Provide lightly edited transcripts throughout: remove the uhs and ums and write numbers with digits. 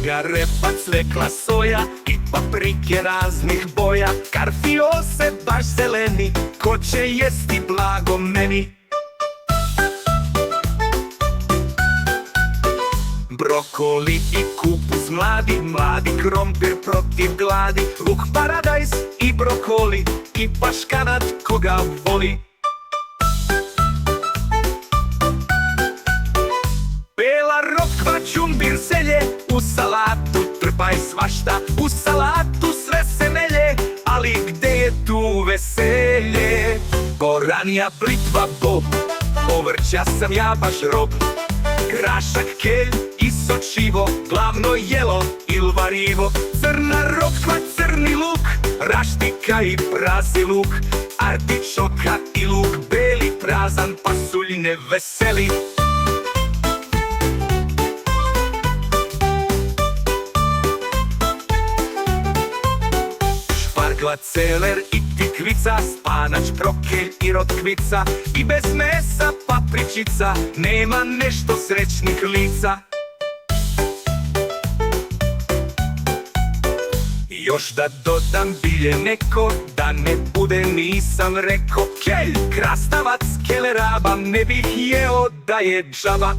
njega repa, cvekla soja i paprike raznih boja. Karfiose baš zeleni, ko će jesti blago meni. Brokoli i kupus mladi, mladi krompir protiv gladi. Luk, paradajz i brokoli i paškanat koga voli. Bela rokva, čumbir, zelje, u salatu trpaj svašta. U salatu sve se melje, ali gde je tu veselje? Boranija, blitva, bob, povrća sam ja baš rob. Krašak, kelj i sočivo, glavno jelo il varivo. Crna rokva, crni luk, raštika i prazi luk. Artičoka i luk beli, prazan pasulj ne veseli. Špargla, celer i tikvica, spanač, brokelj i rotkvica. I bez mesa papričica, nema nešto srećnih lica. Još da dodam bilje neko, da ne bude nisam reko. Kelj, krastavac, keleraba, ne bih jeo da je džaba.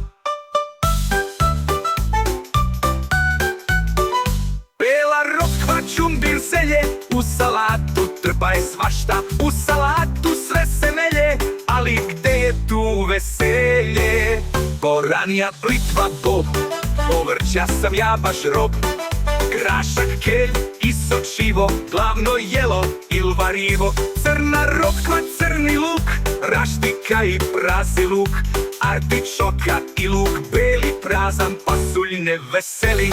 Bela rokva, čumbir, zelje, u salatu trpaj svašta. U salatu sve se melje, ali gde je tu veselje? Boranija, blitva, bob, povrća sam ja baš rob. Krašak, kelj i sočivo, glavno jelo il varivo. Crna rokva, crni luk, raštika i prazi luk. Artičoka i luk beli, prazan pasulj ne veseli.